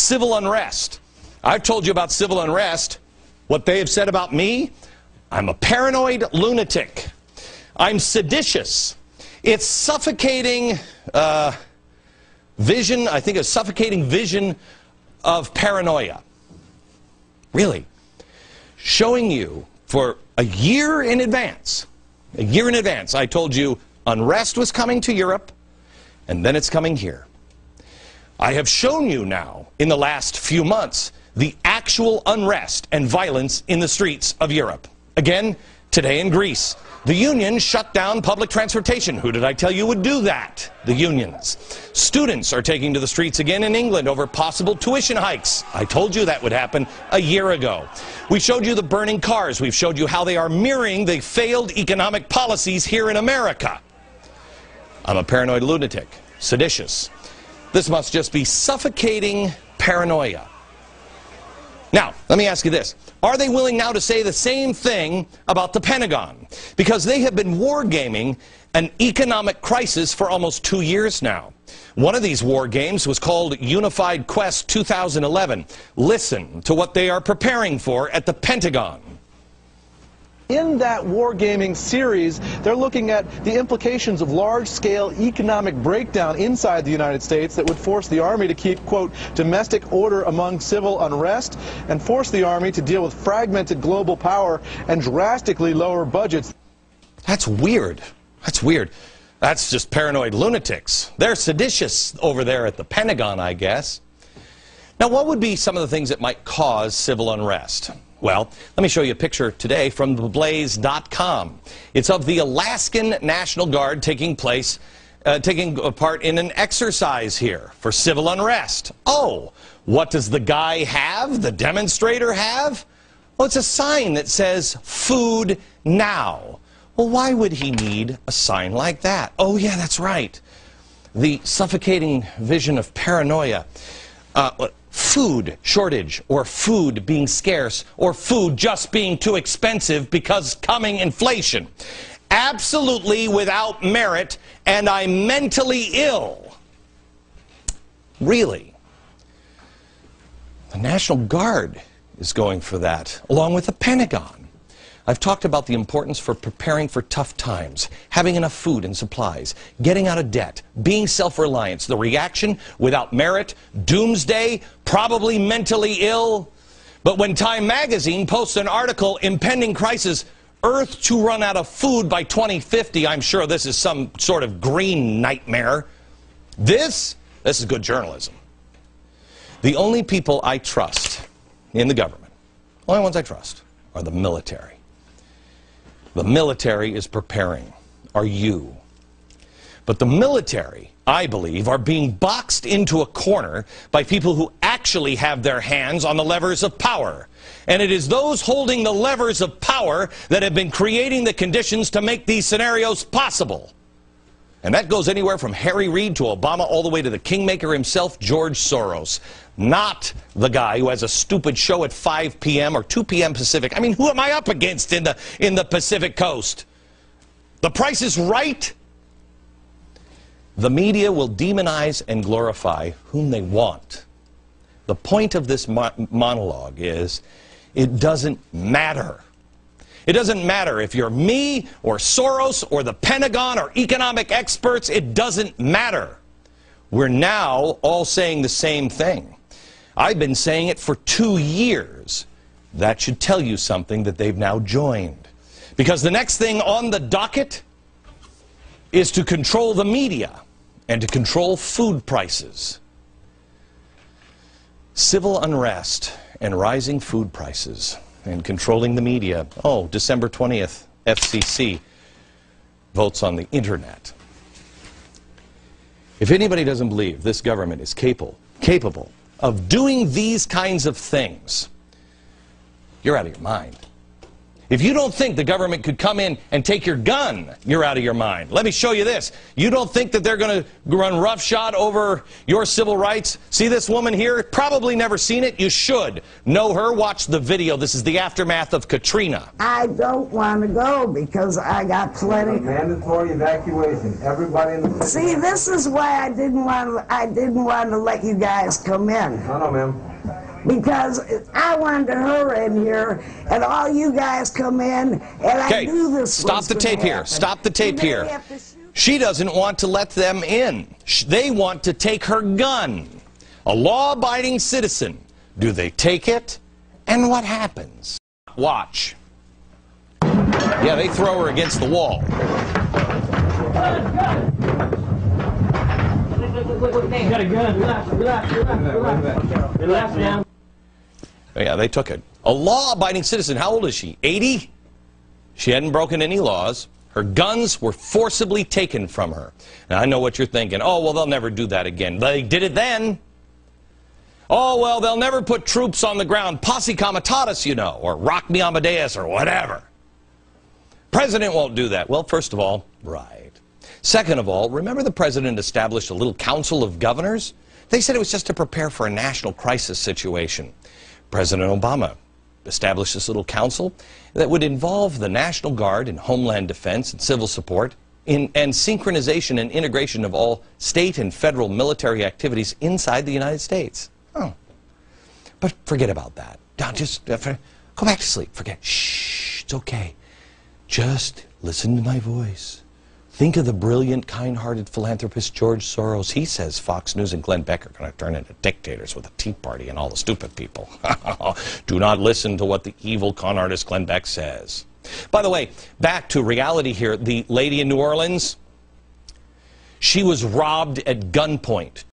civil unrest. I've told you about civil unrest. What they have said about me, I'm a paranoid lunatic. I'm seditious. It's suffocating vision, I think a suffocating vision of paranoia. Really. Showing you for a year in advance, I told you unrest was coming to Europe, and then it's coming here. I have shown you now, in the last few months, the actual unrest and violence in the streets of Europe. Again, today in Greece, the unions shut down public transportation. Who did I tell you would do that? The unions. Students are taking to the streets again in England over possible tuition hikes. I told you that would happen a year ago. We showed you the burning cars. We've showed you how they are mirroring the failed economic policies here in America. I'm a paranoid lunatic, seditious. This must just be suffocating paranoia. Now, let me ask you this. Are they willing now to say the same thing about the Pentagon? Because they have been wargaming an economic crisis for almost 2 years now. One of these war games was called Unified Quest 2011. Listen to what they are preparing for at the Pentagon. In that wargaming series, they're looking at the implications of large-scale economic breakdown inside the United States that would force the Army to keep, quote, domestic order among civil unrest and force the Army to deal with fragmented global power and drastically lower budgets. That's weird. That's weird. That's just paranoid lunatics. They're seditious over there at the Pentagon, I guess. Now, what would be some of the things that might cause civil unrest? Well, let me show you a picture today from theblaze.com. It's of the Alaskan National Guard taking part in an exercise here for civil unrest. Oh, what does the guy have, the demonstrator have? Well, it's a sign that says, "Food now." Well, why would he need a sign like that? Oh, yeah, that's right. The suffocating vision of paranoia. Food shortage, or food being scarce, or food just being too expensive because coming inflation. Absolutely without merit, and I'm mentally ill. Really? The National Guard is going for that, along with the Pentagon. I've talked about the importance for preparing for tough times, having enough food and supplies, getting out of debt, being self-reliant. The reaction, without merit, doomsday, probably mentally ill. But when Time magazine posts an article, impending crisis, Earth to run out of food by 2050, I'm sure this is some sort of green nightmare. This is good journalism. The only people I trust in the government, only ones I trust, are the military. The military is preparing. Are you? But the military, I believe, are being boxed into a corner by people who actually have their hands on the levers of power. And it is those holding the levers of power that have been creating the conditions to make these scenarios possible. And that goes anywhere from Harry Reid to Obama all the way to the kingmaker himself, George Soros. Not the guy who has a stupid show at 5 p.m. or 2 p.m. Pacific. I mean, who am I up against in the Pacific Coast? The Price is Right? The media will demonize and glorify whom they want. The point of this monologue is, it doesn't matter. It doesn't matter if you're me or Soros or the Pentagon or economic experts. It doesn't matter. We're now all saying the same thing. I've been saying it for 2 years. That should tell you something that they've now joined. Because the next thing on the docket is to control the media and to control food prices. Civil unrest and rising food prices and controlling the media. Oh, December 20th, FCC votes on the internet. If anybody doesn't believe this government is capable of doing these kinds of things, you're out of your mind. If you don't think the government could come in and take your gun, you're out of your mind. Let me show you this. You don't think that they're going to run roughshod over your civil rights? See this woman here? Probably never seen it. You should know her. Watch the video. This is the aftermath of Katrina. I don't want to go because I got plenty. Mandatory evacuation. Everybody in the See, this is why I didn't want to let you guys come in. No, ma'am. Because I wanted her in here, and all you guys come in, and I knew this stop the tape here. Stop the tape here. She doesn't want to let them in. They want to take her gun. A law-abiding citizen. Do they take it? And what happens? Watch. Yeah, they throw her against the wall. You got a gun. Relax now. Yeah, they took it. A law-abiding citizen. How old is she? 80? She hadn't broken any laws. Her guns were forcibly taken from her. Now, I know what you're thinking. Oh, well, they'll never do that again. They did it then. Oh, well, they'll never put troops on the ground. Posse comitatus, you know, or rock me Amadeus, or whatever. President won't do that. Well, first of all, right. Second of all, remember the president established a little council of governors? They said it was just to prepare for a national crisis situation. President Obama established this little council that would involve the National Guard in Homeland Defense and civil support and synchronization and integration of all state and federal military activities inside the United States. Oh. But forget about that. Now just go back to sleep. Forget. Shh, it's okay. Just listen to my voice. Think of the brilliant, kind-hearted philanthropist George Soros. He says Fox News and Glenn Beck are going to turn into dictators with a Tea Party and all the stupid people. Do not listen to what the evil con artist Glenn Beck says. By the way, back to reality here. The lady in New Orleans, she was robbed at gunpoint.